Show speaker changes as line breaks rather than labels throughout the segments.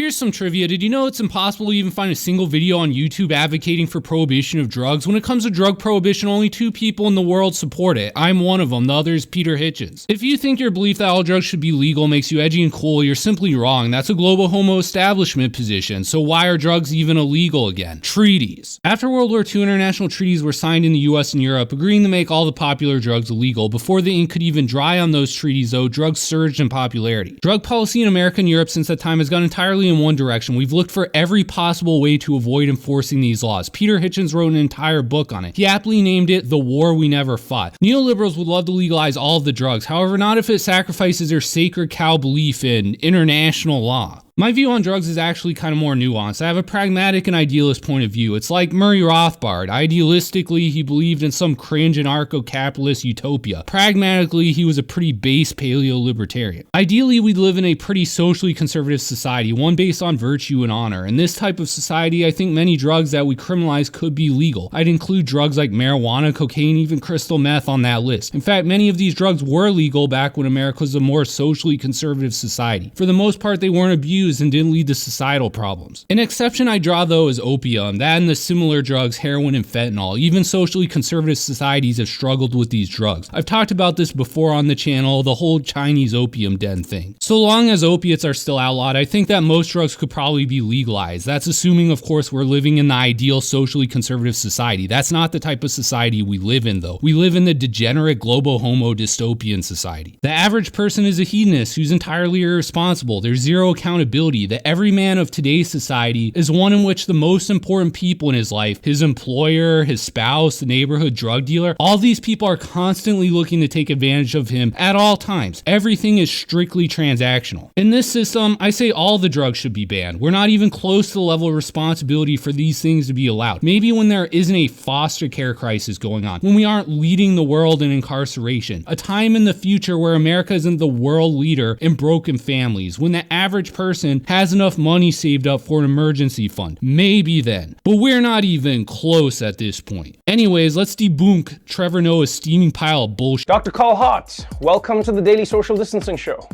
Here's some trivia. Did you know it's impossible to even find a single video on YouTube advocating for prohibition of drugs? When it comes to drug prohibition, only 2 people in the world support it. I'm one of them. The other is Peter Hitchens. If you think your belief that all drugs should be legal makes you edgy and cool, you're simply wrong. That's a global homo establishment position. So why are drugs even illegal again? Treaties. After World War II, international treaties were signed in the US and Europe, agreeing to make all the popular drugs illegal. Before the ink could even dry on those treaties, though, drugs surged in popularity. Drug policy in America and Europe since that time has gone entirely in one direction. We've looked for every possible way to avoid enforcing these laws. Peter Hitchens wrote an entire book on it. He aptly named it The War We Never Fought. Neoliberals would love to legalize all of the drugs, however, not if it sacrifices their sacred cow belief in international law. My view on drugs is actually kind of more nuanced. I have a pragmatic and idealist point of view. It's like Murray Rothbard. Idealistically, he believed in some cringe anarcho-capitalist utopia. Pragmatically, he was a pretty base paleo-libertarian. Ideally, we live in a pretty socially conservative society, one based on virtue and honor. In this type of society, I think many drugs that we criminalize could be legal. I'd include drugs like marijuana, cocaine, even crystal meth on that list. In fact, many of these drugs were legal back when America was a more socially conservative society. For the most part, they weren't abused and didn't lead to societal problems. An exception I draw though is opium, that and the similar drugs heroin and fentanyl. Even socially conservative societies have struggled with these drugs. I've talked about this before on the channel, the whole Chinese opium den thing. So long as opiates are still outlawed, I think that most drugs could probably be legalized. That's assuming, of course, we're living in the ideal socially conservative society. That's not the type of society we live in though. We live in the degenerate global homo dystopian society. The average person is a hedonist who's entirely irresponsible. There's zero accountability. The everyman of today's society is one in which the most important people in his life, his employer, his spouse, the neighborhood drug dealer, all these people are constantly looking to take advantage of him at all times. Everything is strictly transactional. In this system, I say all the drugs should be banned. We're not even close to the level of responsibility for these things to be allowed. Maybe when there isn't a foster care crisis going on, when we aren't leading the world in incarceration, a time in the future where America isn't the world leader in broken families, when the average person has enough money saved up for an emergency fund. Maybe then. But we're not even close at this point. Anyways, let's debunk Trevor Noah's steaming pile of bullshit.
Dr. Hart, welcome to the Daily Social Distancing Show.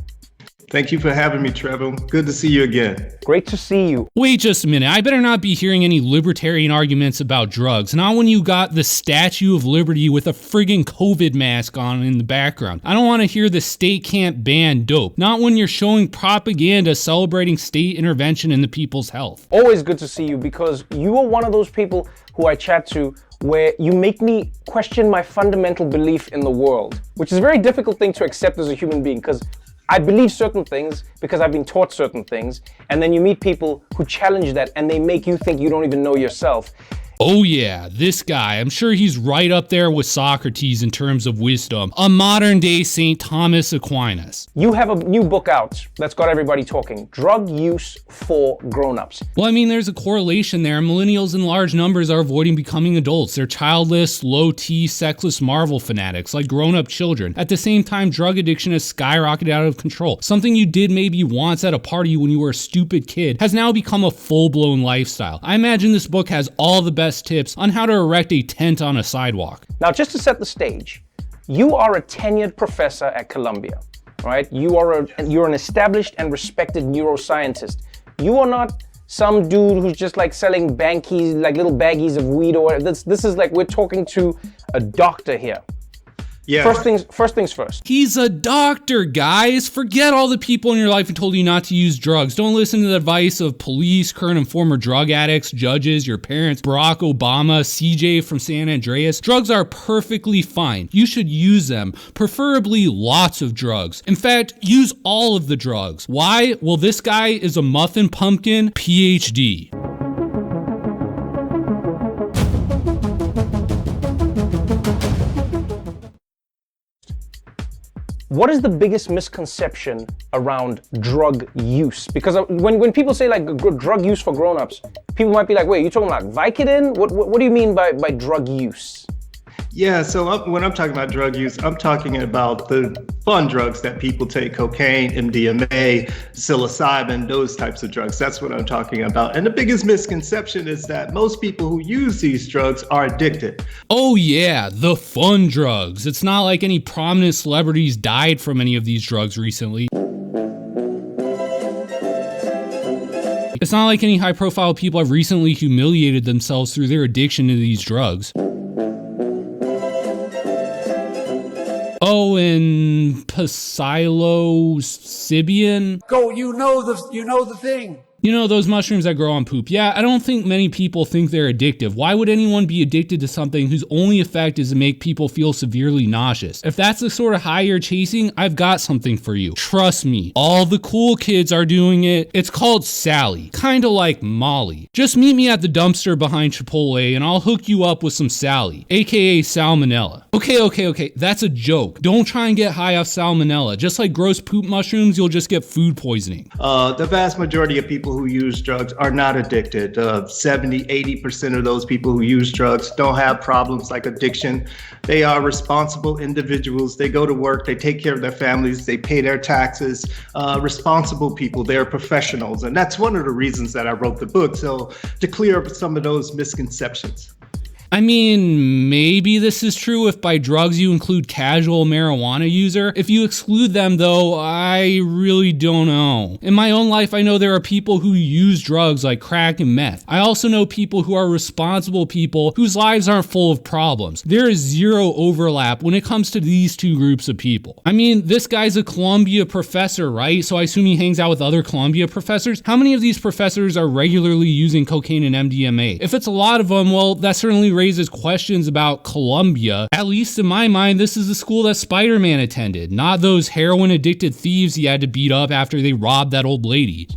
Thank you for having me, Trevor. Good to see you again.
Great to see you.
Wait just a minute. I better not be hearing any libertarian arguments about drugs. Not when you got the Statue of Liberty with a friggin' COVID mask on in the background. I don't want to hear the state can't ban dope. Not when you're showing propaganda celebrating state intervention in the people's health.
Always good to see you because you are one of those people who I chat to where you make me question my fundamental belief in the world, which is a very difficult thing to accept as a human being because I believe certain things because I've been taught certain things, and then you meet people who challenge that and they make you think you don't even know yourself.
Oh yeah, this guy, I'm sure he's right up there with Socrates in terms of wisdom, a modern day St. Thomas Aquinas.
You have a new book out that's got everybody talking, Drug Use for Grown-Ups.
Well, I mean, there's a correlation there. Millennials in large numbers are avoiding becoming adults. They're childless, low-T, sexless Marvel fanatics, like grown-up children. At the same time, drug addiction has skyrocketed out of control. Something you did maybe once at a party when you were a stupid kid has now become a full-blown lifestyle. I imagine this book has all the best tips on how to erect a tent on a sidewalk.
Now, just to set the stage, you are a tenured professor at Columbia, right? You're an established and respected neuroscientist. You are not some dude who's just like selling bankies, like little baggies of weed or whatever. This is like we're talking to a doctor here.
Yeah.
First things first.
He's a doctor, guys. Forget all the people in your life who told you not to use drugs. Don't listen to the advice of police, current and former drug addicts, judges, your parents, Barack Obama, CJ from San Andreas. Drugs are perfectly fine. You should use them, preferably lots of drugs. In fact, use all of the drugs. Why? Well, this guy is a muffin pumpkin PhD.
What is the biggest misconception around drug use? Because when people say like drug use for grown-ups, people might be like, wait, you talking like Vicodin? What do you mean by drug use?
Yeah, so when I'm talking about drug use, I'm talking about the fun drugs that people take, cocaine, MDMA, psilocybin, those types of drugs. That's what I'm talking about. And the biggest misconception is that most people who use these drugs are addicted.
Oh yeah, the fun drugs. It's not like any prominent celebrities died from any of these drugs recently. It's not like any high-profile people have recently humiliated themselves through their addiction to these drugs. Oh, and psilocybin.
Go, you know the thing.
You know, those mushrooms that grow on poop. Yeah, I don't think many people think they're addictive. Why would anyone be addicted to something whose only effect is to make people feel severely nauseous? If that's the sort of high you're chasing, I've got something for you. Trust me, all the cool kids are doing it. It's called Sally, kinda like Molly. Just meet me at the dumpster behind Chipotle and I'll hook you up with some Sally, aka salmonella. Okay, that's a joke. Don't try and get high off salmonella. Just like gross poop mushrooms, you'll just get food poisoning.
The vast majority of people who use drugs are not addicted. 70-80% of those people who use drugs don't have problems like addiction. They are responsible individuals. They go to work, they take care of their families, they pay their taxes. Responsible people, they're professionals. And that's one of the reasons that I wrote the book, so to clear up some of those misconceptions.
I mean, maybe this is true if by drugs you include casual marijuana user. If you exclude them though, I really don't know. In my own life, I know there are people who use drugs like crack and meth. I also know people who are responsible people whose lives aren't full of problems. There is zero overlap when it comes to these two groups of people. I mean, this guy's a Columbia professor, right? So I assume he hangs out with other Columbia professors. How many of these professors are regularly using cocaine and MDMA? If it's a lot of them, well, that certainly raises questions about Columbia. At least in my mind, this is the school that Spider-Man attended, not those heroin-addicted thieves he had to beat up after they robbed that old lady.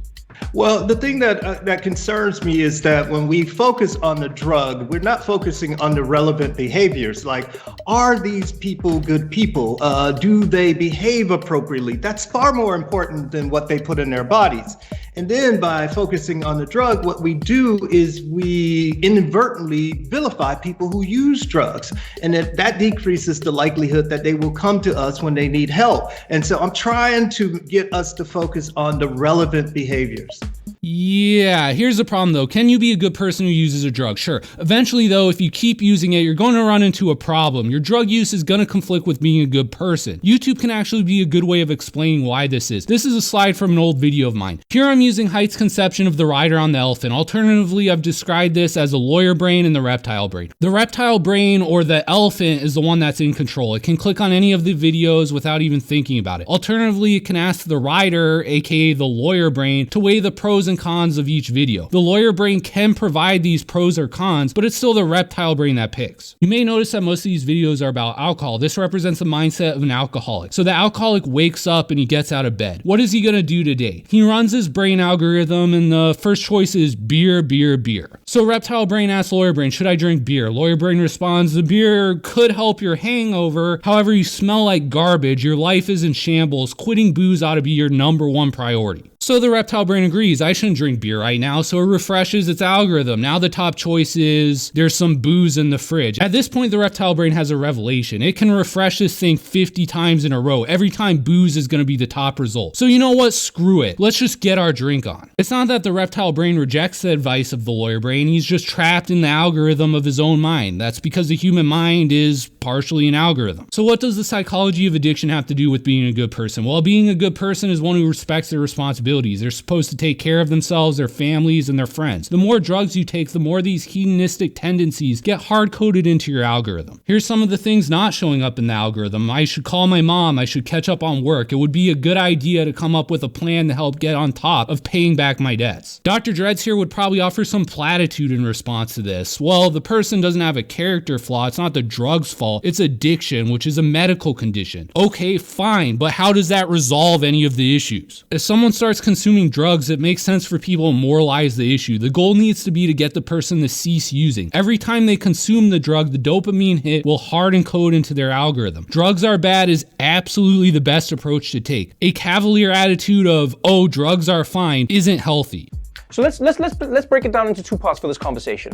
Well, the thing that concerns me is that when we focus on the drug, we're not focusing on the relevant behaviors. Like, are these people good people? Do they behave appropriately? That's far more important than what they put in their bodies. And then by focusing on the drug, what we do is we inadvertently vilify people who use drugs. And that decreases the likelihood that they will come to us when they need help. And so I'm trying to get us to focus on the relevant behaviors.
Yeah, here's the problem though. Can you be a good person who uses a drug? Sure. Eventually though, if you keep using it, you're going to run into a problem. Your drug use is going to conflict with being a good person. YouTube can actually be a good way of explaining why this is. This is a slide from an old video of mine. Here I'm using Haidt's conception of the rider on the elephant. Alternatively, I've described this as the lawyer brain and the reptile brain. The reptile brain, or the elephant, is the one that's in control. It can click on any of the videos without even thinking about it. Alternatively, it can ask the rider, aka the lawyer brain, to weigh the pros and cons of each video. The lawyer brain can provide these pros or cons, but it's still the reptile brain that picks. You may notice that most of these videos are about alcohol. This represents the mindset of an alcoholic. So the alcoholic wakes up and he gets out of bed. What is he gonna do today? He runs his brain algorithm and the first choice is beer, beer, beer. So reptile brain asks lawyer brain, should I drink beer? Lawyer brain responds, the beer could help your hangover. However, you smell like garbage. Your life is in shambles. Quitting booze ought to be your #1 priority. So the reptile brain agrees, I shouldn't drink beer right now, so it refreshes its algorithm. Now the top choice is, there's some booze in the fridge. At this point, the reptile brain has a revelation. It can refresh this thing 50 times in a row. Every time booze is gonna be the top result. So you know what, screw it. Let's just get our drink on. It's not that the reptile brain rejects the advice of the lawyer brain, he's just trapped in the algorithm of his own mind. That's because the human mind is partially an algorithm. So what does the psychology of addiction have to do with being a good person? Well, being a good person is one who respects their responsibilities. They're supposed to take care of themselves, their families, and their friends. The more drugs you take, the more these hedonistic tendencies get hard-coded into your algorithm. Here's some of the things not showing up in the algorithm. I should call my mom. I should catch up on work. It would be a good idea to come up with a plan to help get on top of paying back my debts. Dr. Dreads here would probably offer some platitude in response to this. Well, the person doesn't have a character flaw. It's not the drug's fault. It's addiction, which is a medical condition. Okay, fine, but how does that resolve any of the issues? If someone starts consuming drugs, it makes sense for people to moralize the issue. The goal needs to be to get the person to cease using. Every time they consume the drug, the dopamine hit will hard encode into their algorithm. Drugs are bad is absolutely the best approach to take. A cavalier attitude of, oh, drugs are fine, isn't healthy.
So let's break it down into two parts for this conversation.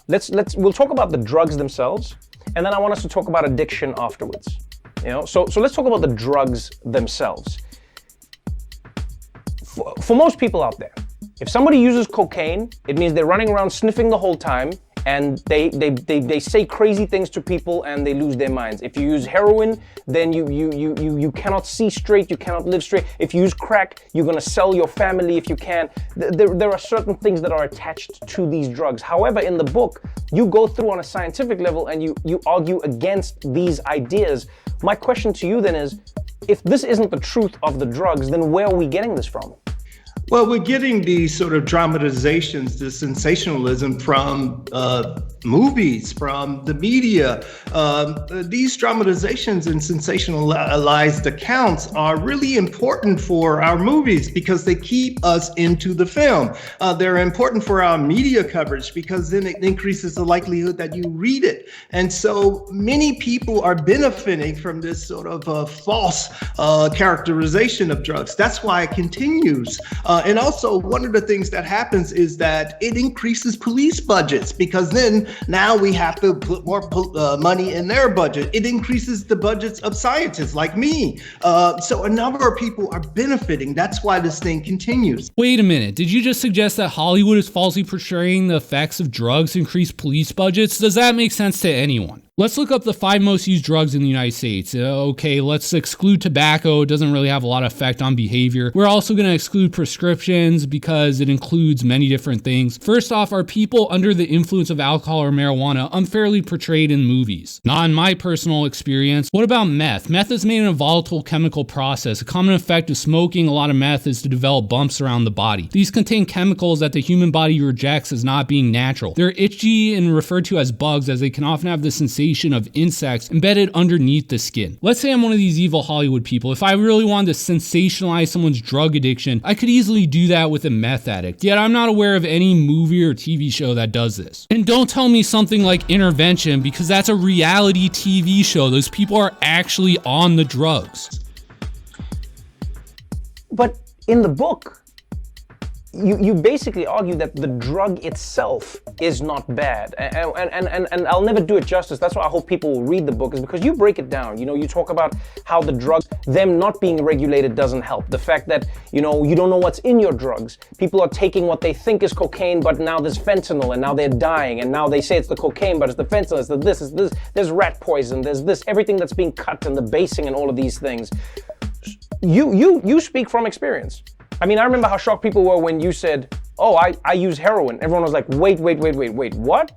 We'll talk about the drugs themselves, and then I want us to talk about addiction afterwards. So let's talk about the drugs themselves. For most people out there, if somebody uses cocaine, it means they're running around sniffing the whole time and they say crazy things to people and they lose their minds. If you use heroin, then you cannot see straight, you cannot live straight. If you use crack, you're gonna sell your family if you can. There are certain things that are attached to these drugs. However, in the book, you go through on a scientific level and you argue against these ideas. My question to you then is, if this isn't the truth of the drugs, then where are we getting this from?
Well, we're getting these sort of dramatizations, the sensationalism from movies, from the media. These dramatizations and sensationalized accounts are really important for our movies because they keep us into the film. They're important for our media coverage because then it increases the likelihood that you read it. And so many people are benefiting from this sort of false characterization of drugs. That's why it continues. And also, one of the things that happens is that it increases police budgets because then now we have to put more money in their budget. It increases the budgets of scientists like me. So a number of people are benefiting. That's why this thing continues.
Wait a minute. Did you just suggest that Hollywood is falsely portraying the effects of drugs increase police budgets? Does that make sense to anyone? Let's look up the 5 most used drugs in the United States. Okay, let's exclude tobacco. It doesn't really have a lot of effect on behavior. We're also going to exclude prescriptions because it includes many different things. First off, are people under the influence of alcohol or marijuana unfairly portrayed in movies? Not in my personal experience. What about meth? Meth is made in a volatile chemical process. A common effect of smoking a lot of meth is to develop bumps around the body. These contain chemicals that the human body rejects as not being natural. They're itchy and referred to as bugs as they can often have the sensation of insects embedded underneath the skin. Let's say I'm one of these evil Hollywood people. If I really wanted to sensationalize someone's drug addiction, I could easily do that with a meth addict. Yet I'm not aware of any movie or TV show that does this. And don't tell me something like Intervention, because that's a reality TV show. Those people are actually on the drugs.
But in the book, you basically argue that the drug itself is not bad, and I'll never do it justice. That's why I hope people will read the book, is because you break it down. You know, you talk about how the drugs, them not being regulated doesn't help. The fact that, you know, you don't know what's in your drugs. People are taking what they think is cocaine, but now there's fentanyl, and now they're dying, and now they say it's the cocaine, but it's the fentanyl, it's the this, it's this. There's rat poison, there's this, everything that's being cut, and the basing, and all of these things. You speak from experience. I mean, I remember how shocked people were when you said, oh, I use heroin. Everyone was like, wait, what?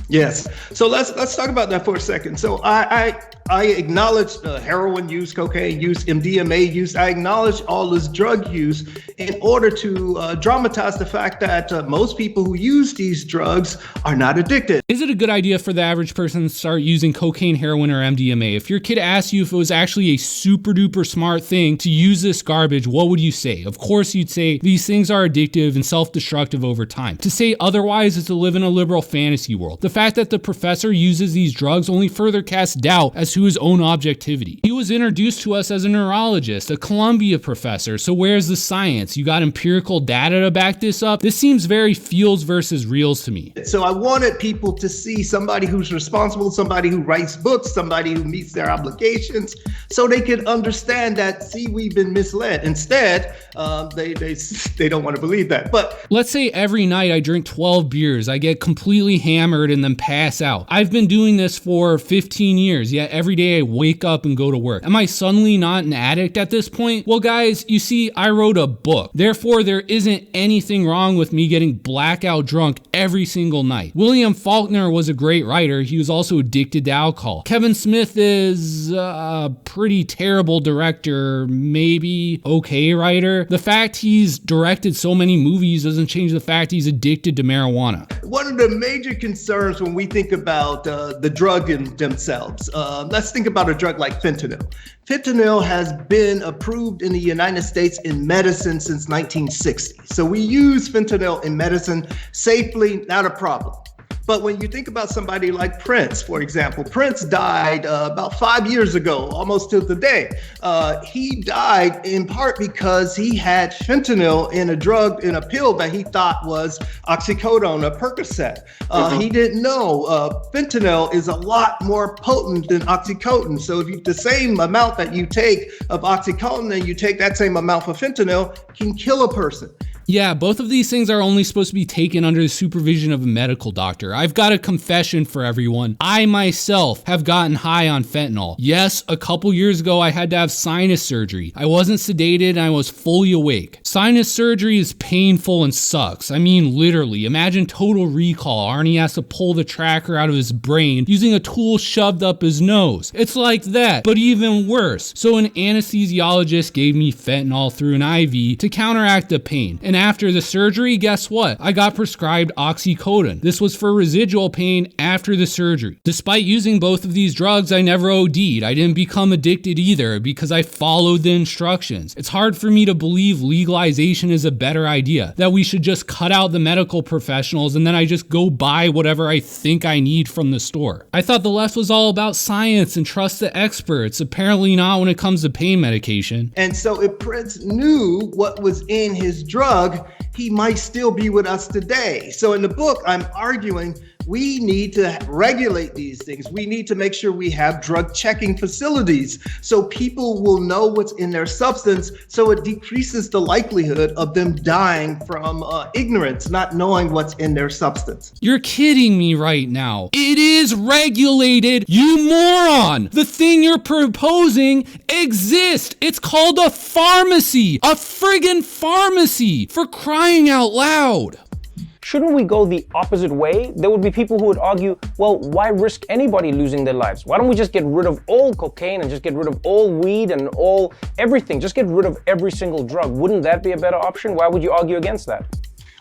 Yes. So let's talk about that for a second. So I acknowledge heroin use, cocaine use, MDMA use. I acknowledge all this drug use in order to dramatize the fact that most people who use these drugs are not addicted.
Is it a good idea for the average person to start using cocaine, heroin, or MDMA? If your kid asked you if it was actually a super duper smart thing to use this garbage, what would you say? Of course you'd say these things are addictive and self-destructive over time. To say otherwise is to live in a liberal fantasy world. The fact that the professor uses these drugs only further casts doubt as to his own objectivity. He was introduced to us as a neurologist, a Columbia professor, so where's the science? You got empirical data to back this up? This seems very fields versus reals to me.
So I wanted people to see somebody who's responsible, somebody who writes books, somebody who meets their obligations, so they could understand that, see, we've been misled. Instead, they don't want to believe that. But
let's say every night I drink 12 beers, I get completely hammered and then pass out. I've been doing this for 15 years, yet every day I wake up and go to work. Am I suddenly not an addict at this point? Well, guys, you see, I wrote a book. Therefore, there isn't anything wrong with me getting blackout drunk every single night. William Faulkner was a great writer. He was also addicted to alcohol. Kevin Smith is a pretty terrible director, maybe okay writer. The fact he's directed so many movies doesn't change the fact he's addicted to marijuana.
One of the major concerns when we think about the drug in themselves, let's think about a drug like fentanyl. Fentanyl has been approved in the United States in medicine since 1960. So we use fentanyl in medicine safely, not a problem. But when you think about somebody like Prince, for example, Prince died about 5 years ago, almost to the day. He died in part because he had fentanyl in a drug, in a pill that he thought was oxycodone, a Percocet. He didn't know fentanyl is a lot more potent than oxycodone. So if the same amount that you take of oxycodone and you take that same amount for fentanyl can kill a person.
Yeah, both of these things are only supposed to be taken under the supervision of a medical doctor. I've got a confession for everyone. I myself have gotten high on fentanyl. Yes, a couple years ago I had to have sinus surgery. I wasn't sedated and I was fully awake. Sinus surgery is painful and sucks. I mean, literally. Imagine Total Recall. Arnie has to pull the tracker out of his brain using a tool shoved up his nose. It's like that, but even worse. So an anesthesiologist gave me fentanyl through an IV to counteract the pain. And after the surgery, guess what? I got prescribed oxycodone. This was for residual pain after the surgery. Despite using both of these drugs, I never OD'd. I didn't become addicted either because I followed the instructions. It's hard for me to believe legalization is a better idea, that we should just cut out the medical professionals and then I just go buy whatever I think I need from the store. I thought the left was all about science and trust the experts. Apparently not when it comes to pain medication.
And so if Prince knew what was in his drug, he might still be with us today. So in the book, I'm arguing we need to regulate these things. We need to make sure we have drug checking facilities so people will know what's in their substance, so it decreases the likelihood of them dying from ignorance, not knowing what's in their substance.
You're kidding me right now. It is regulated, you moron! The thing you're proposing exists. It's called a pharmacy. A friggin' pharmacy, for crying out loud.
Shouldn't we go the opposite way? There would be people who would argue, well, why risk anybody losing their lives? Why don't we just get rid of all cocaine and just get rid of all weed and all everything? Just get rid of every single drug. Wouldn't that be a better option? Why would you argue against that?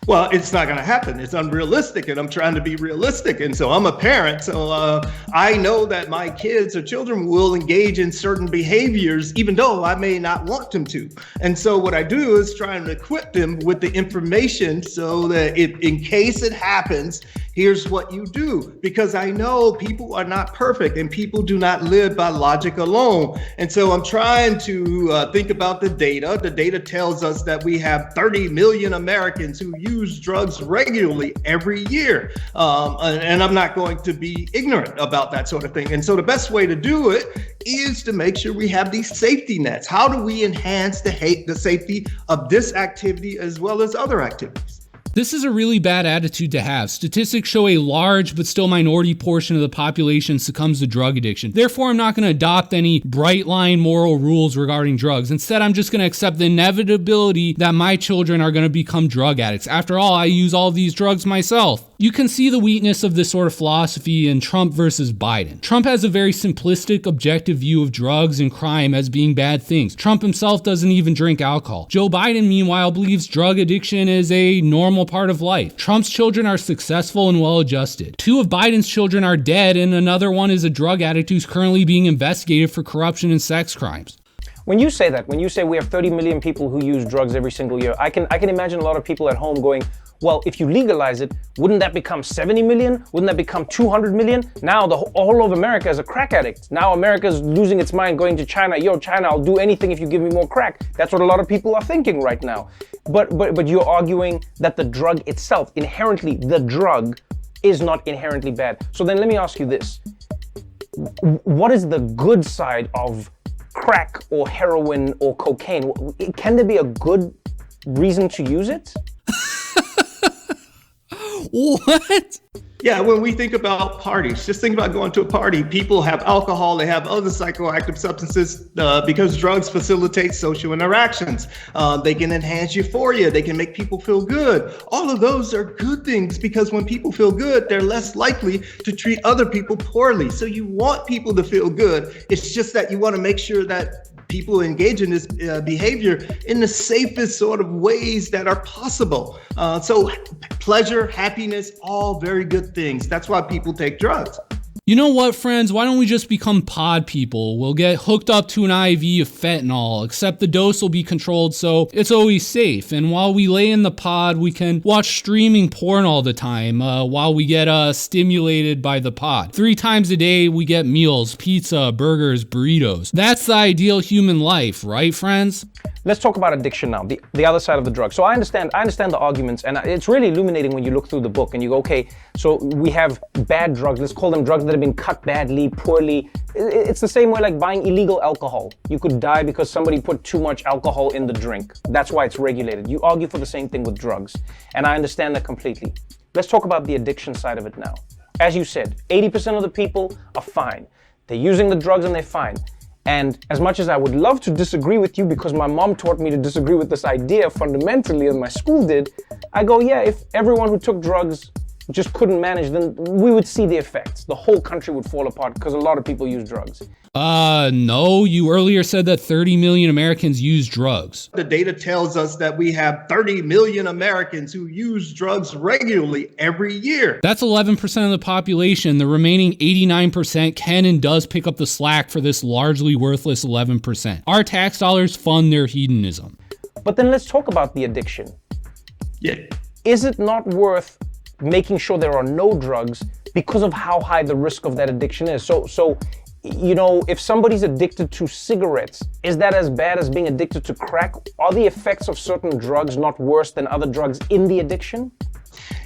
Well, it's not going to happen. It's unrealistic, and I'm trying to be realistic. And so I'm a parent, so I know that my kids or children will engage in certain behaviors, even though I may not want them to. And so what I do is try and equip them with the information so that if, in case it happens, here's what you do. Because I know people are not perfect and people do not live by logic alone. And so I'm trying to think about the data. The data tells us that we have 30 million Americans who use drugs regularly every year. And I'm not going to be ignorant about that sort of thing. And so the best way to do it is to make sure we have these safety nets. How do we enhance the safety of this activity as well as other activities?
This is a really bad attitude to have. Statistics show a large but still minority portion of the population succumbs to drug addiction. Therefore, I'm not going to adopt any bright line moral rules regarding drugs. Instead, I'm just going to accept the inevitability that my children are going to become drug addicts. After all, I use all of these drugs myself. You can see the weakness of this sort of philosophy in Trump versus Biden. Trump has a very simplistic, objective view of drugs and crime as being bad things. Trump himself doesn't even drink alcohol. Joe Biden, meanwhile, believes drug addiction is a normal part of life. Trump's children are successful and well-adjusted. 2 of Biden's children are dead, and another one is a drug addict who's currently being investigated for corruption and sex crimes.
When you say that, when you say we have 30 million people who use drugs every single year, I can imagine a lot of people at home going, well, if you legalize it, wouldn't that become 70 million? Wouldn't that become 200 million? Now the whole of America is a crack addict. Now America's losing its mind going to China. Yo, China, I'll do anything if you give me more crack. That's what a lot of people are thinking right now. But you're arguing that the drug itself, inherently, the drug is not inherently bad. So then let me ask you this. What is the good side of crack or heroin or cocaine? Can there be a good reason to use it?
What?
Yeah, when we think about parties, just think about going to a party. People have alcohol, they have other psychoactive substances because drugs facilitate social interactions. They can enhance euphoria, they can make people feel good. All of those are good things because when people feel good, they're less likely to treat other people poorly. So you want people to feel good. It's just that you want to make sure that people engage in this behavior in the safest sort of ways that are possible. So pleasure, happiness, all very good things. That's why people take drugs.
You know what, friends? Why don't we just become pod people? We'll get hooked up to an IV of fentanyl, except the dose will be controlled so it's always safe. And while we lay in the pod, we can watch streaming porn all the time while we get stimulated by the pod. 3 times a day, we get meals, pizza, burgers, burritos. That's the ideal human life, right, friends?
Let's talk about addiction now, the other side of the drug. So I understand the arguments, and it's really illuminating when you look through the book and you go, okay, so we have bad drugs, let's call them drugs that have been cut badly, poorly. It's the same way like buying illegal alcohol. You could die because somebody put too much alcohol in the drink. That's why it's regulated. You argue for the same thing with drugs, and I understand that completely. Let's talk about the addiction side of it now. As you said, 80% of the people are fine. They're using the drugs and they're fine. And as much as I would love to disagree with you because my mom taught me to disagree with this idea fundamentally and my school did, I go, yeah, if everyone who took drugs just couldn't manage, then we would see the effects. The whole country would fall apart because a lot of people use drugs.
No, you earlier said that 30 million Americans use drugs.
The data tells us that we have 30 million Americans who use drugs regularly every year.
That's 11% of the population. The remaining 89% can and does pick up the slack for this largely worthless 11%. Our tax dollars fund their hedonism.
But then let's talk about the addiction.
Yeah.
Is it not worth making sure there are no drugs because of how high the risk of that addiction is? So, you know, if somebody's addicted to cigarettes, is that as bad as being addicted to crack? Are the effects of certain drugs not worse than other drugs in the addiction?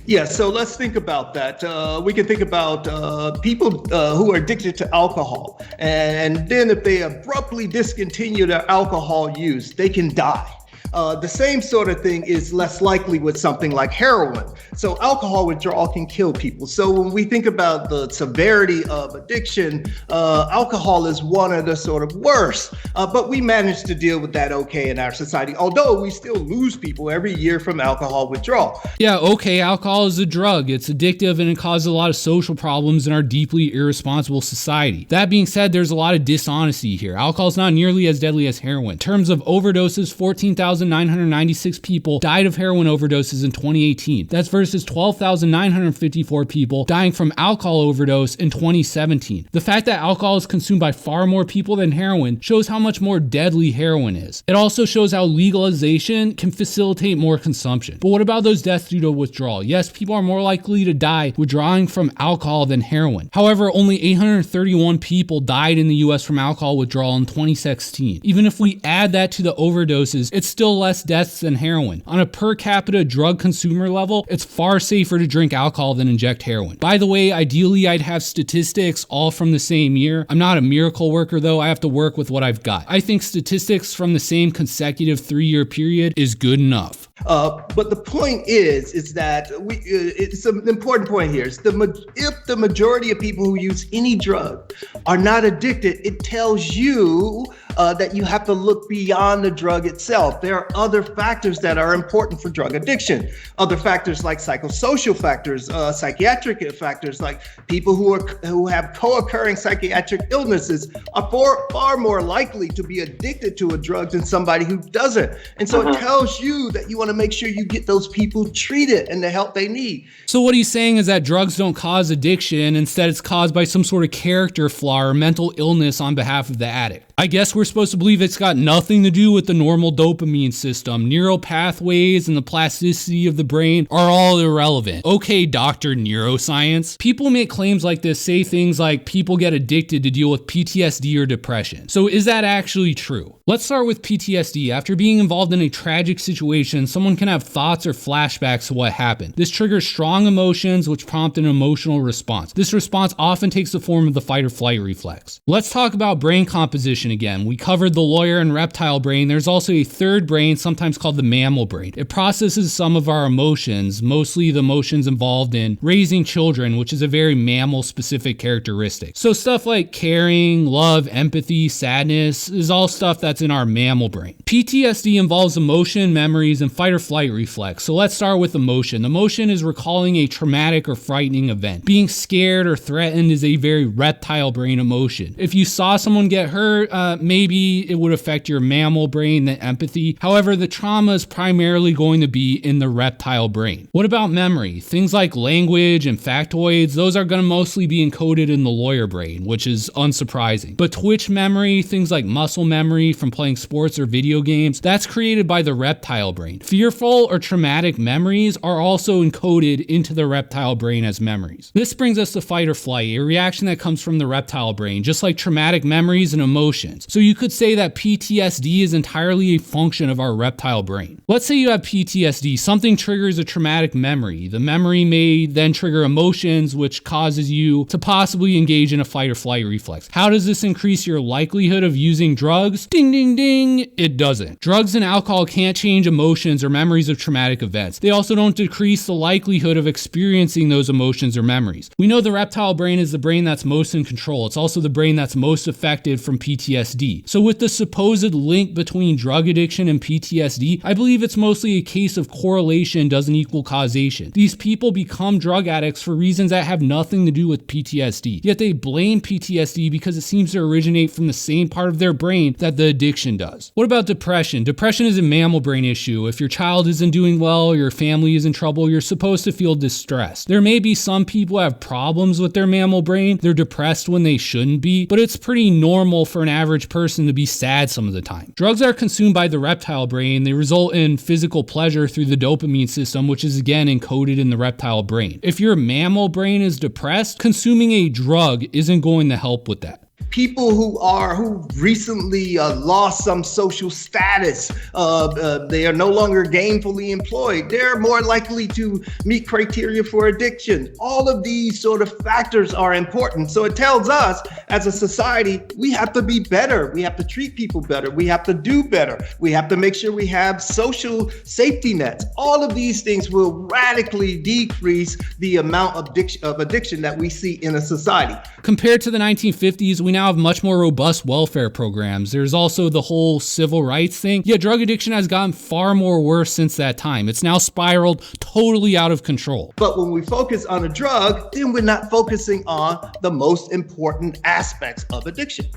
Yeah, so let's think about that. We can think about people who are addicted to alcohol. And then if they abruptly discontinue their alcohol use, they can die. The same sort of thing is less likely with something like heroin. So alcohol withdrawal can kill people. So when we think about the severity of addiction, alcohol is one of the sort of worst. But we manage to deal with that okay in our society, although we still lose people every year from alcohol withdrawal.
Yeah, okay, alcohol is a drug. It's addictive and it causes a lot of social problems in our deeply irresponsible society. That being said, there's a lot of dishonesty here. Alcohol is not nearly as deadly as heroin. In terms of overdoses, 14,996 people died of heroin overdoses in 2018. That's versus 12,954 people dying from alcohol overdose in 2017. The fact that alcohol is consumed by far more people than heroin shows how much more deadly heroin is. It also shows how legalization can facilitate more consumption. But what about those deaths due to withdrawal? Yes, people are more likely to die withdrawing from alcohol than heroin. However, only 831 people died in the US from alcohol withdrawal in 2016. Even if we add that to the overdoses, it's still less deaths than heroin. On a per capita drug consumer level, it's far safer to drink alcohol than inject heroin. By the way, ideally I'd have statistics all from the same year. I'm not a miracle worker though, I have to work with what I've got. I think statistics from the same consecutive 3-year period is good enough.
But the point is that it's an important point here. If the majority of people who use any drug are not addicted, it tells you that you have to look beyond the drug itself. There are other factors that are important for drug addiction. Other factors like psychosocial factors, psychiatric factors, like people who have co-occurring psychiatric illnesses are far more likely to be addicted to a drug than somebody who doesn't. And so it tells you that you want to make sure you get those people treated and the help they need.
So what he's saying is that drugs don't cause addiction. Instead, it's caused by some sort of character flaw or mental illness on behalf of the addict. I guess we're supposed to believe it's got nothing to do with the normal dopamine system. Neural pathways and the plasticity of the brain are all irrelevant. Okay, Dr. Neuroscience. People make claims like this, say things like people get addicted to deal with PTSD or depression. So is that actually true? Let's start with PTSD. After being involved in a tragic situation, someone can have thoughts or flashbacks to what happened. This triggers strong emotions, which prompt an emotional response. This response often takes the form of the fight or flight reflex. Let's talk about brain composition again. We covered the lawyer and reptile brain. There's also a third brain, sometimes called the mammal brain. It processes some of our emotions, mostly the emotions involved in raising children, which is a very mammal-specific characteristic. So stuff like caring, love, empathy, sadness is all stuff that's in our mammal brain. PTSD involves emotion, memories, and fight or flight reflex. So let's start with emotion. Emotion is recalling a traumatic or frightening event. Being scared or threatened is a very reptile brain emotion. If you saw someone get hurt, maybe it would affect your mammal brain than empathy. However, the trauma is primarily going to be in the reptile brain. What about memory? Things like language and factoids, those are going to mostly be encoded in the lawyer brain, which is unsurprising. But twitch memory, things like muscle memory from playing sports or video games, that's created by the reptile brain. Fearful or traumatic memories are also encoded into the reptile brain as memories. This brings us to fight or flight, a reaction that comes from the reptile brain, just like traumatic memories and emotion. emotions. So you could say that PTSD is entirely a function of our reptile brain. Let's say you have PTSD, something triggers a traumatic memory. The memory may then trigger emotions, which causes you to possibly engage in a fight or flight reflex. How does this increase your likelihood of using drugs? Ding, ding, ding. It doesn't. Drugs and alcohol can't change emotions or memories of traumatic events. They also don't decrease the likelihood of experiencing those emotions or memories. We know the reptile brain is the brain that's most in control. It's also the brain that's most affected from PTSD. So with the supposed link between drug addiction and PTSD, I believe it's mostly a case of correlation doesn't equal causation. These people become drug addicts for reasons that have nothing to do with PTSD. Yet they blame PTSD because it seems to originate from the same part of their brain that the addiction does. What about depression? Depression is a mammal brain issue. If your child isn't doing well or your family is in trouble, you're supposed to feel distressed. There may be some people who have problems with their mammal brain. They're depressed when they shouldn't be, but it's pretty normal for an average person to be sad some of the time. Drugs are consumed by the reptile brain. They result in physical pleasure through the dopamine system, which is again encoded in the reptile brain. If your mammal brain is depressed, consuming a drug isn't going to help with that.
People who recently lost some social status, they are no longer gainfully employed. They're more likely to meet criteria for addiction. All of these sort of factors are important. So it tells us as a society, we have to be better. We have to treat people better. We have to do better. We have to make sure we have social safety nets. All of these things will radically decrease the amount of addiction that we see in a society.
Compared to the 1950s, we now have much more robust welfare programs. There's also the whole civil rights thing. Yeah, drug addiction has gotten far more worse since that time. It's now spiraled totally out of control.
But when we focus on a drug, then we're not focusing on the most important aspects of addiction.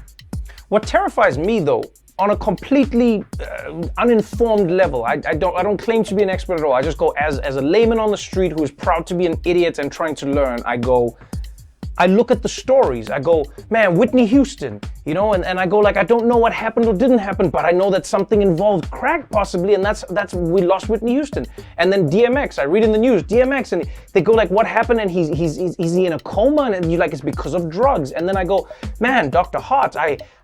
What terrifies me, though, on a completely uninformed level, I don't claim to be an expert at all. I just go as a layman on the street who is proud to be an idiot and trying to learn. I look at the stories. I go, man, Whitney Houston, you know, and I go like, I don't know what happened or didn't happen, but I know that something involved crack possibly, and that's we lost Whitney Houston. And then DMX, I read in the news, DMX, and they go like, what happened? And he's in a coma, and you're like, it's because of drugs. And then I go, man, Dr. Hart,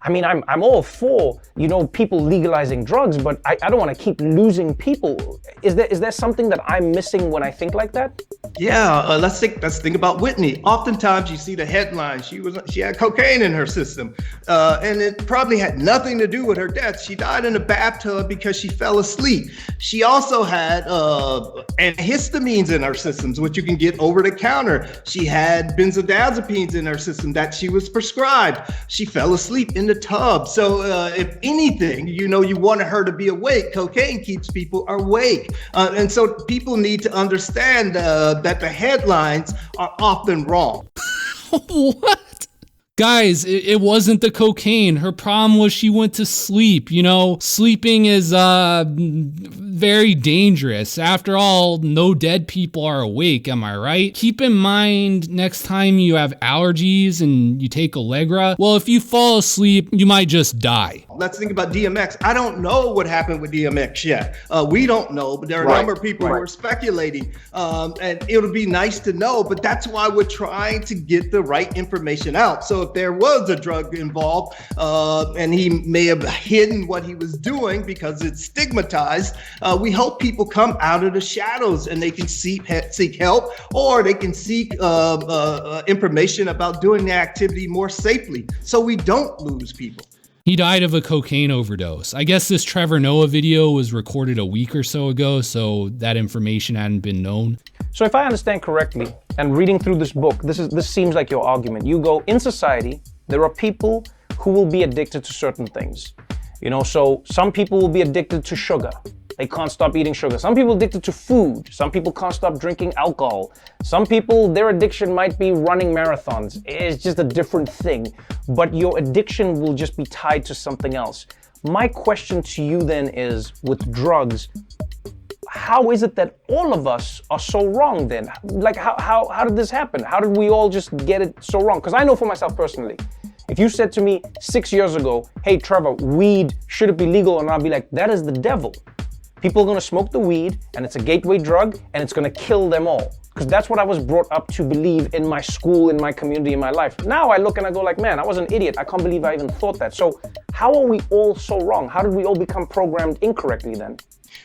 I mean, I'm all for, you know, people legalizing drugs, but I don't want to keep losing people. Is there something that I'm missing when I think like that?
Yeah, let's think about Whitney. Oftentimes you see the headline, she had cocaine in her system, and it probably had nothing to do with her death. She died in a bathtub because she fell asleep. She also had antihistamines in her systems, which you can get over the counter. She had benzodiazepines in her system that she was prescribed. She fell asleep in the tub. So if anything, you know, you wanted her to be awake. Cocaine keeps people awake. And so people need to understand that the headlines are often wrong.
What? Guys, it wasn't the cocaine. Her problem was she went to sleep. You know, sleeping is very dangerous. After all, no dead people are awake, am I right? Keep in mind, next time you have allergies and you take Allegra, well, if you fall asleep, you might just die.
Let's think about DMX. I don't know what happened with DMX yet. We don't know, but there are a number of people who are speculating. And it'll be nice to know, but that's why we're trying to get the right information out. So if there was a drug involved, and he may have hidden what he was doing because it's stigmatized, we hope people come out of the shadows and they can seek help, or they can seek information about doing the activity more safely so we don't lose people.
He died of a cocaine overdose. I guess this Trevor Noah video was recorded a week or so ago, so that information hadn't been known.
So if I understand correctly, and reading through this book, this seems like your argument. You go, in society, there are people who will be addicted to certain things. You know, so some people will be addicted to sugar. They can't stop eating sugar. Some people are addicted to food. Some people can't stop drinking alcohol. Some people, their addiction might be running marathons. It's just a different thing. But your addiction will just be tied to something else. My question to you then is, with drugs, how is it that all of us are so wrong then? Like, how did this happen? How did we all just get it so wrong? Because I know for myself personally, if you said to me 6 years ago, hey, Trevor, weed, should it be legal? And I'll be like, that is the devil. People are going to smoke the weed, and it's a gateway drug, and it's going to kill them all. because that's what I was brought up to believe in my school, in my community, in my life. Now I look and I go like, man, I was an idiot. I can't believe I even thought that. So how are we all so wrong? How did we all become programmed incorrectly then?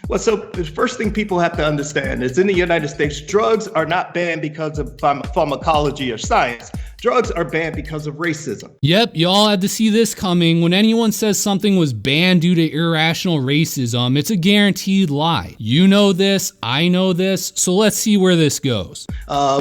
Well, so the first thing people have to understand is in the United States, drugs are not banned because of pharmacology or science. Drugs are banned because of racism.
Yep, y'all had to see this coming. When anyone says something was banned due to irrational racism, it's a guaranteed lie. You know this, I know this, so let's see where this goes.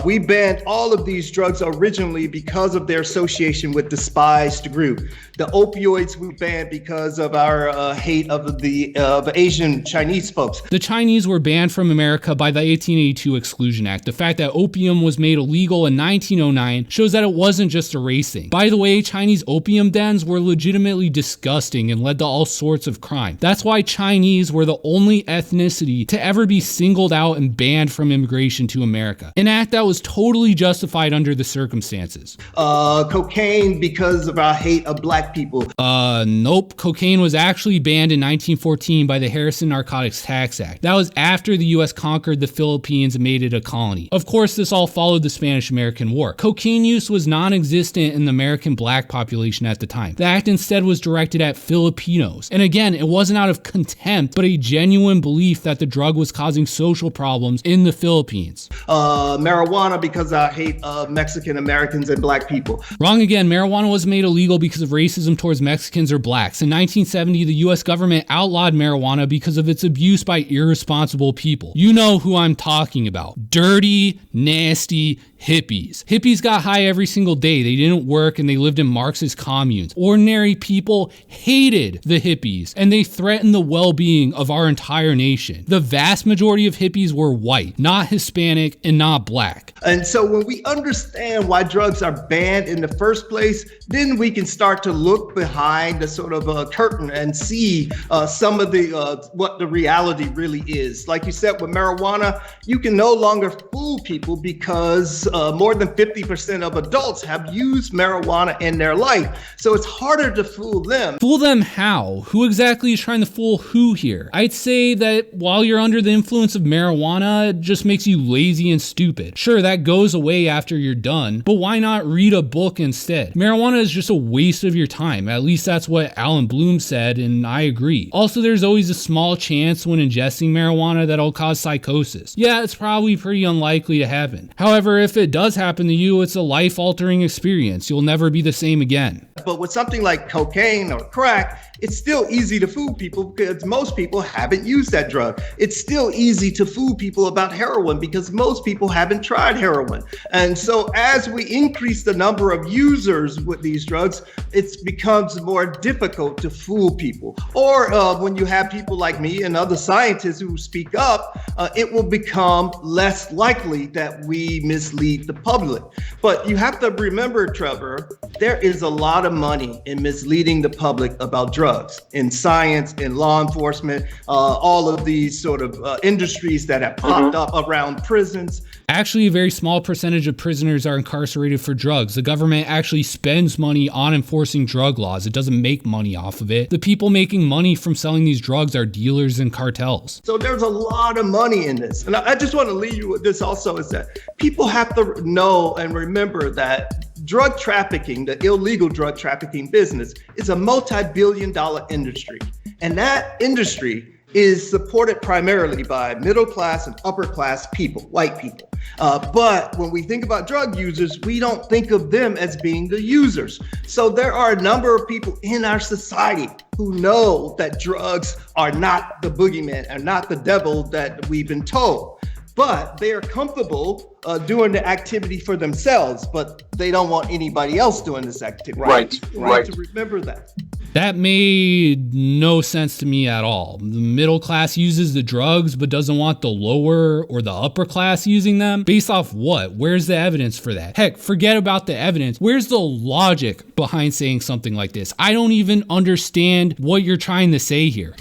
We banned all of these drugs originally because of their association with despised group. The opioids we banned because of our hate of the Asian Chinese folks.
The Chinese were banned from America by the 1882 Exclusion Act. The fact that opium was made illegal in 1909 shows that it wasn't just a race thing. By the way, Chinese opium dens were legitimately disgusting and led to all sorts of crime. That's why Chinese were the only ethnicity to ever be singled out and banned from immigration to America. An act that was totally justified under the circumstances.
Cocaine because of our hate of black people.
Nope. Cocaine was actually banned in 1914 by the Harrison Narcotics Tax Act. That was after the US conquered the Philippines and made it a colony. Of course, this all followed the Spanish-American War. Cocaine use was non-existent in the American black population at the time. The act instead was directed at Filipinos. And again, it wasn't out of contempt, but a genuine belief that the drug was causing social problems in the Philippines.
Marijuana because I hate Mexican Americans and black people.
Wrong again. Marijuana was made illegal because of racism towards Mexicans or blacks. In 1970, the US government outlawed marijuana because of its abuse by irresponsible people. You know who I'm talking about. Dirty, nasty hippies. Hippies got high every single day. They didn't work and they lived in Marxist communes. Ordinary people hated the hippies and they threatened the well-being of our entire nation. The vast majority of hippies were white, not Hispanic and not black.
And so when we understand why drugs are banned in the first place, then we can start to look behind the sort of curtain and see some of the what the reality really is. Like you said, with marijuana, you can no longer fool people because more than 50% of adults have used marijuana in their life. So it's harder to fool them.
Fool them how? Who exactly is trying to fool who here? I'd say that while you're under the influence of marijuana, it just makes you lazy and stupid. Sure, that goes away after you're done, but why not read a book instead? Marijuana is just a waste of your time. At least that's what Alan Bloom said, and I agree. Also, there's always a small chance when ingesting marijuana that it'll cause psychosis. Yeah, it's probably pretty unlikely to happen. However, if it does happen to you, it's a life-altering experience. You'll never be the same again.
But with something like cocaine or crack, it's still easy to fool people because most people haven't used that drug. It's still easy to fool people about heroin because most people haven't tried heroin. And so as we increase the number of users with these drugs, it becomes more difficult to fool people. Or when you have people like me and other scientists who speak up, it will become less likely that we mislead the public. But you have to remember, Trevor, there is a lot of money in misleading the public about drugs. In science, in law enforcement, all of these sort of industries that have popped up around prisons.
Actually, a very small percentage of prisoners are incarcerated for drugs. The government actually spends money on enforcing drug laws. It doesn't make money off of it. The people making money from selling these drugs are dealers and cartels.
So there's a lot of money in this. And I just want to leave you with this also, is that people have to know and remember that drug trafficking, the illegal drug trafficking business, is a multi-billion-dollar industry. And that industry is supported primarily by middle class and upper class people, white people. But when we think about drug users, we don't think of them as being the users. So there are a number of people in our society who know that drugs are not the boogeyman and not the devil that we've been told. But they are comfortable doing the activity for themselves, but they don't want anybody else doing this activity.
Right.
You need to remember that.
That made no sense to me at all. The middle class uses the drugs but doesn't want the lower or the upper class using them. Based off what? Where's the evidence for that? Heck, forget about the evidence. Where's the logic behind saying something like this? I don't even understand what you're trying to say here.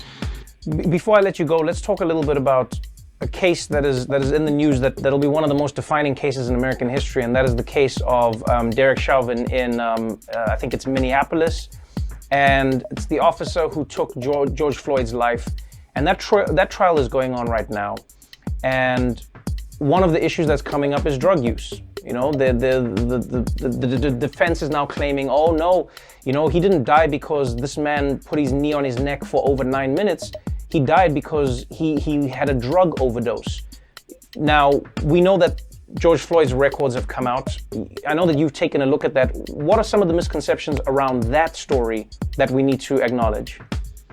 Before I let you go, let's talk a little bit about a case that is in the news that'll be one of the most defining cases in American history, and that is the case of Derek Chauvin in I think it's Minneapolis. And it's the officer who took George Floyd's life. And that trial is going on right now. And one of the issues that's coming up is drug use. You know, the defense is now claiming, oh no, you know, he didn't die because this man put his knee on his neck for over 9 minutes. He died because he had a drug overdose. Now, we know that George Floyd's records have come out. I know that you've taken a look at that. What are some of the misconceptions around that story that we need to acknowledge?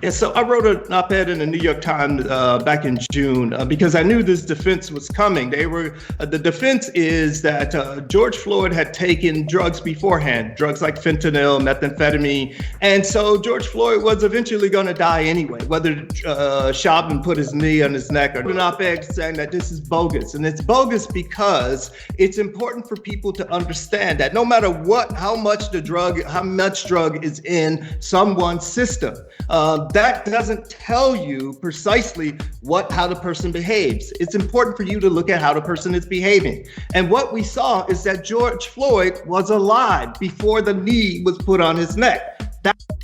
Yeah, so I wrote an op-ed in the New York Times back in June because I knew this defense was coming. The defense is that George Floyd had taken drugs beforehand, drugs like fentanyl, methamphetamine, and so George Floyd was eventually going to die anyway, whether Chauvin put his knee on his neck or an op-ed saying that this is bogus. And it's bogus because it's important for people to understand that no matter how much drug is in someone's system, that doesn't tell you precisely how the person behaves. It's important for you to look at how the person is behaving. And what we saw is that George Floyd was alive before the knee was put on his neck.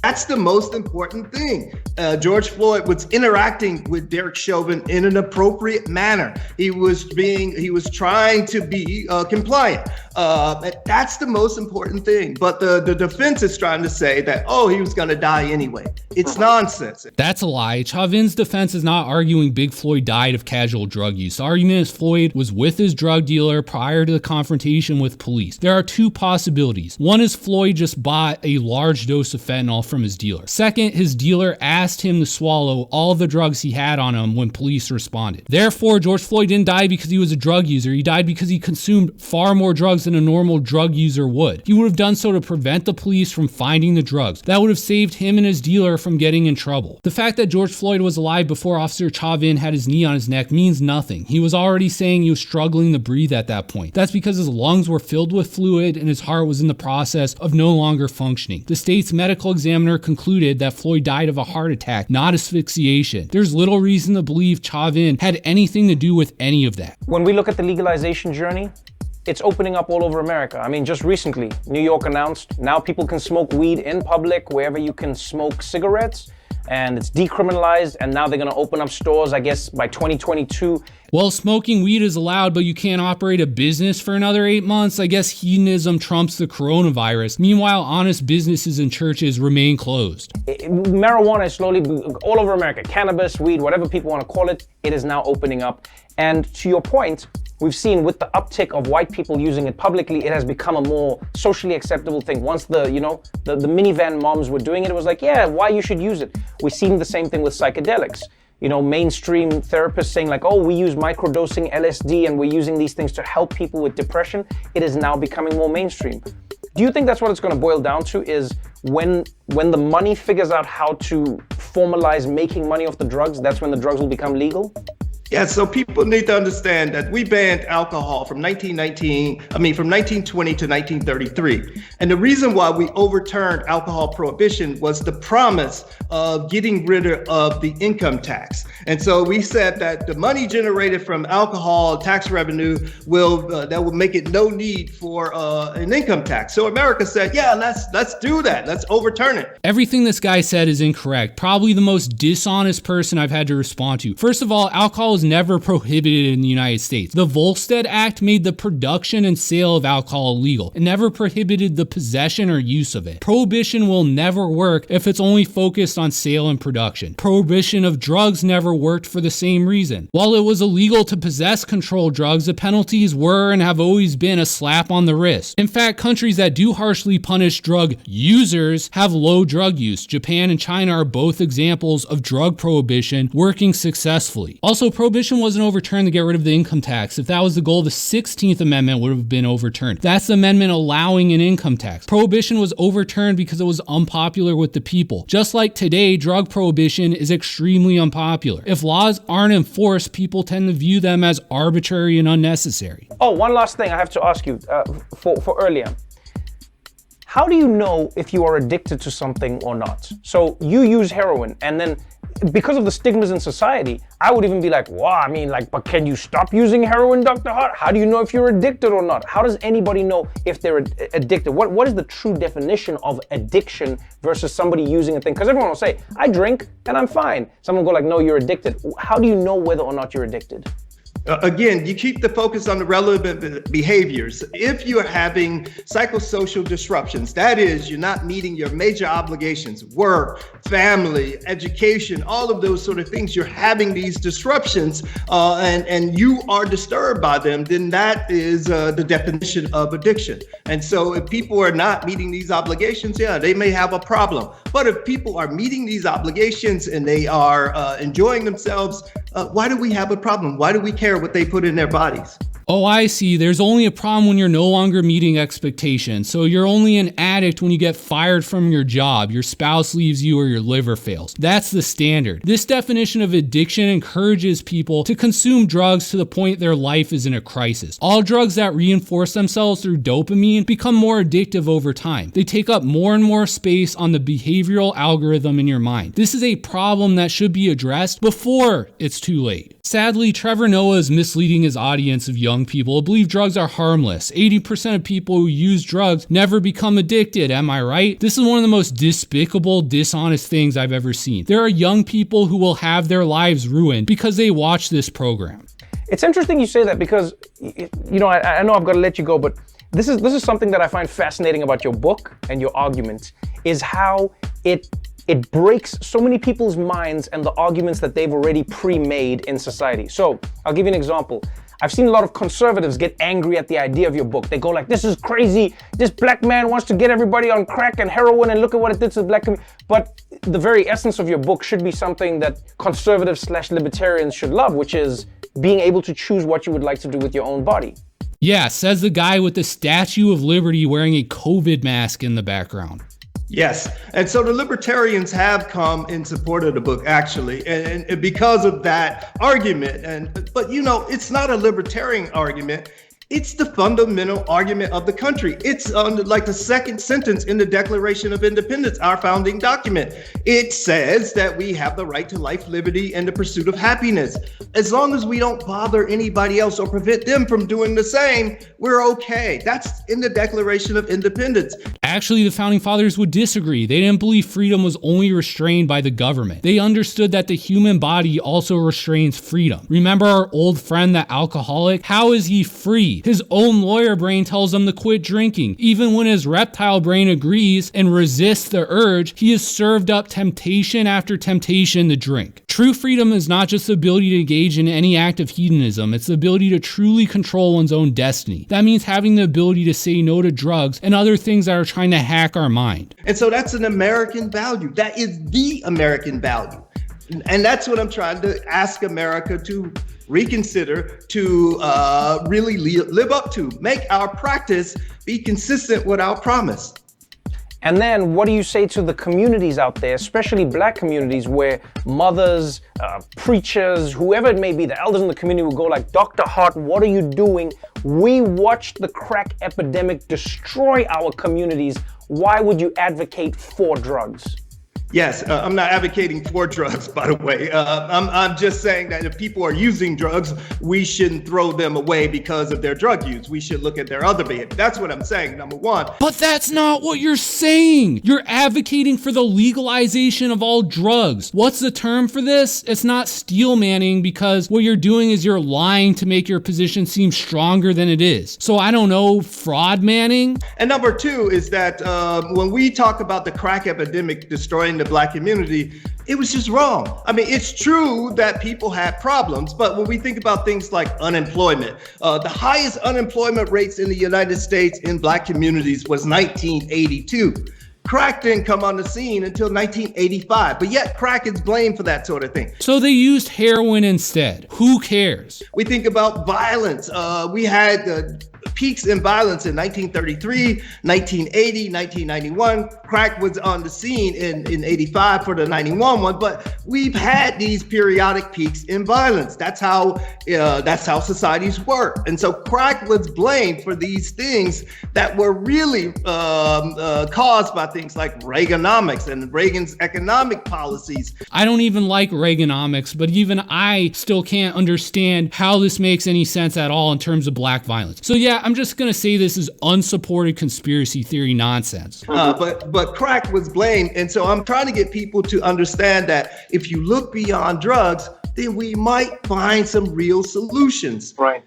That's the most important thing. George Floyd was interacting with Derek Chauvin in an appropriate manner. He was trying to be compliant. That's the most important thing. But the defense is trying to say that, oh, he was going to die anyway. It's nonsense.
That's a lie. Chauvin's defense is not arguing Big Floyd died of casual drug use. The argument is Floyd was with his drug dealer prior to the confrontation with police. There are two possibilities. One is Floyd just bought a large dose of fentanyl from his dealer. Second, his dealer asked him to swallow all the drugs he had on him when police responded. Therefore, George Floyd didn't die because he was a drug user. He died because he consumed far more drugs than a normal drug user would. He would have done so to prevent the police from finding the drugs. That would have saved him and his dealer from getting in trouble. The fact that George Floyd was alive before Officer Chauvin had his knee on his neck means nothing. He was already saying he was struggling to breathe at that point. That's because his lungs were filled with fluid and his heart was in the process of no longer functioning. The state's medical examiner concluded that Floyd died of a heart attack, not asphyxiation. There's little reason to believe Chauvin had anything to do with any of that.
When we look at the legalization journey, it's opening up all over America. I mean, just recently, New York announced now people can smoke weed in public wherever you can smoke cigarettes, and it's decriminalized, and now they're gonna open up stores, I guess, by 2022.
Well, smoking weed is allowed, but you can't operate a business for another 8 months. I guess hedonism trumps the coronavirus. Meanwhile, honest businesses and churches remain closed.
Marijuana is slowly, all over America, cannabis, weed, whatever people wanna call it, it is now opening up. And to your point, we've seen with the uptick of white people using it publicly, it has become a more socially acceptable thing. Once the minivan moms were doing it, it was like, yeah, why you should use it. We're seeing the same thing with psychedelics. You know, mainstream therapists saying like, oh, we use microdosing LSD and we're using these things to help people with depression. It is now becoming more mainstream. Do you think that's what it's going to boil down to, is when the money figures out how to formalize making money off the drugs, that's when the drugs will become legal?
Yeah, so people need to understand that we banned alcohol from 1920 to 1933. And the reason why we overturned alcohol prohibition was the promise of getting rid of the income tax. And so we said that the money generated from alcohol tax revenue that will make it no need for an income tax. So America said, yeah, let's do that. Let's overturn it.
Everything this guy said is incorrect. Probably the most dishonest person I've had to respond to. First of all, alcohol is never prohibited in the United States. The Volstead Act made the production and sale of alcohol illegal. It never prohibited the possession or use of it. Prohibition will never work if it's only focused on sale and production. Prohibition of drugs never worked for the same reason. While it was illegal to possess controlled drugs, the penalties were and have always been a slap on the wrist. In fact, countries that do harshly punish drug users have low drug use. Japan and China are both examples of drug prohibition working successfully. Also, prohibition wasn't overturned to get rid of the income tax. If that was the goal, the 16th Amendment would have been overturned. That's the amendment allowing an income tax. Prohibition was overturned because it was unpopular with the people. Just like today, drug prohibition is extremely unpopular. If laws aren't enforced, people tend to view them as arbitrary and unnecessary.
Oh, one last thing I have to ask you for earlier. How do you know if you are addicted to something or not? So you use heroin, and then because of the stigmas in society, I would even be like, wow, but can you stop using heroin, Dr. Hart? How do you know if you're addicted or not? How does anybody know if they're addicted? What is the true definition of addiction versus somebody using a thing? Because everyone will say, I drink and I'm fine. Someone will go like, no, you're addicted. How do you know whether or not you're addicted?
Again, you keep the focus on the relevant behaviors. If you're having psychosocial disruptions, that is, you're not meeting your major obligations, work, family, education, all of those sort of things, you're having these disruptions and you are disturbed by them, then that is the definition of addiction. And so if people are not meeting these obligations, yeah, they may have a problem. But if people are meeting these obligations and they are enjoying themselves, why do we have a problem? Why do we care what they put in their bodies?
Oh, I see. There's only a problem when you're no longer meeting expectations. So you're only an addict when you get fired from your job, your spouse leaves you, or your liver fails. That's the standard. This definition of addiction encourages people to consume drugs to the point their life is in a crisis. All drugs that reinforce themselves through dopamine become more addictive over time. They take up more and more space on the behavioral algorithm in your mind. This is a problem that should be addressed before it's too late. Sadly, Trevor Noah is misleading his audience of young people to believe drugs are harmless. 80% of people who use drugs never become addicted, am I right? This is one of the most despicable, dishonest things I've ever seen. There are young people who will have their lives ruined because they watch this program.
It's interesting you say that because, you know, I know I've got to let you go, but this is something that I find fascinating about your book and your argument, is how it breaks so many people's minds and the arguments that they've already pre-made in society. So I'll give you an example. I've seen a lot of conservatives get angry at the idea of your book. They go like, this is crazy. This black man wants to get everybody on crack and heroin and look at what it did to the black community. But the very essence of your book should be something that conservatives/libertarians should love, which is being able to choose what you would like to do with your own body.
Yeah, says the guy with the Statue of Liberty wearing a COVID mask in the background.
Yes. And so the libertarians have come in support of the book, actually, and because of that argument. But, you know, it's not a libertarian argument. It's the fundamental argument of the country. It's like the second sentence in the Declaration of Independence, our founding document. It says that we have the right to life, liberty, and the pursuit of happiness. As long as we don't bother anybody else or prevent them from doing the same, we're okay. That's in the Declaration of Independence.
Actually, the founding fathers would disagree. They didn't believe freedom was only restrained by the government. They understood that the human body also restrains freedom. Remember our old friend, the alcoholic? How is he free? His own lawyer brain tells him to quit drinking. Even when his reptile brain agrees and resists the urge, he is served up temptation after temptation to drink. True freedom is not just the ability to engage in any act of hedonism, it's the ability to truly control one's own destiny. That means having the ability to say no to drugs and other things that are trying to hack our mind.
And so that's an American value. That is the American value. And that's what I'm trying to ask America to reconsider, to really live up to, make our practice be consistent with our promise.
And then what do you say to the communities out there, especially black communities, where mothers, preachers, whoever it may be, the elders in the community will go like, Dr. Hart, what are you doing? We watched the crack epidemic destroy our communities. Why would you advocate for drugs?
Yes, I'm not advocating for drugs, by the way. I'm just saying that if people are using drugs, we shouldn't throw them away because of their drug use. We should look at their other behavior. That's what I'm saying, number one.
But that's not what you're saying. You're advocating for the legalization of all drugs. What's the term for this? It's not steel manning, because what you're doing is you're lying to make your position seem stronger than it is. So I don't know, fraud manning?
And number two is that when we talk about the crack epidemic destroying the black community, it was just wrong. I mean, it's true that people had problems, but when we think about things like unemployment, the highest unemployment rates in the United States in black communities was 1982. Crack didn't come on the scene until 1985, but yet crack is blamed for that sort of thing.
So they used heroin instead. Who cares?
We think about violence. We had peaks in violence in 1933, 1980, 1991. Crack was on the scene in 85 for the 91 one, but we've had these periodic peaks in violence. That's how societies work. And so crack was blamed for these things that were really caused by things like Reaganomics and Reagan's economic policies.
I don't even like Reaganomics, but even I still can't understand how this makes any sense at all in terms of black violence. So yeah, I'm just gonna say this is unsupported conspiracy theory nonsense.
But crack was blamed, and so I'm trying to get people to understand that if you look beyond drugs, then we might find some real solutions.
Right.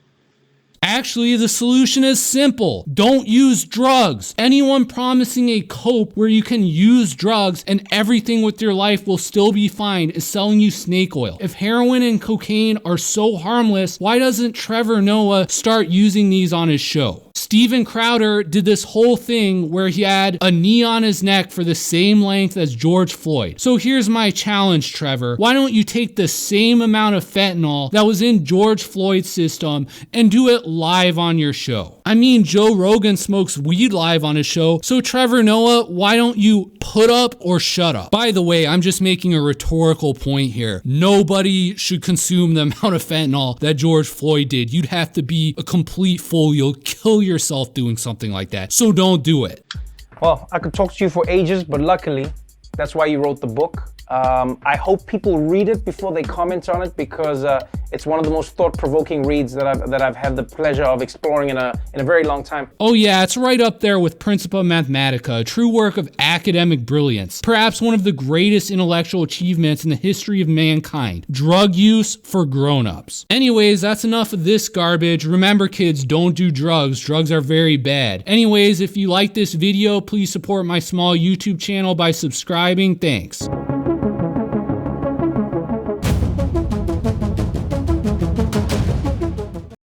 Actually, the solution is simple. Don't use drugs. Anyone promising a cope where you can use drugs and everything with your life will still be fine is selling you snake oil. If heroin and cocaine are so harmless, why doesn't Trevor Noah start using these on his show? Steven Crowder did this whole thing where he had a knee on his neck for the same length as George Floyd. So here's my challenge, Trevor. Why don't you take the same amount of fentanyl that was in George Floyd's system and do it live on your show? I mean, Joe Rogan smokes weed live on his show, so Trevor Noah, why don't you put up or shut up? By the way, I'm just making a rhetorical point here. Nobody should consume the amount of fentanyl that George Floyd did. You'd have to be a complete fool. You'll kill yourself doing something like that. So don't do it.
Well, I could talk to you for ages, but luckily, that's why you wrote the book. I hope people read it before they comment on it, because it's one of the most thought-provoking reads that I've had the pleasure of exploring in a very long time.
Oh yeah, it's right up there with Principia Mathematica, a true work of academic brilliance. Perhaps one of the greatest intellectual achievements in the history of mankind. Drug use for grown-ups. Anyways, that's enough of this garbage. Remember kids, don't do drugs. Drugs are very bad. Anyways, if you like this video, please support my small YouTube channel by subscribing. Thanks.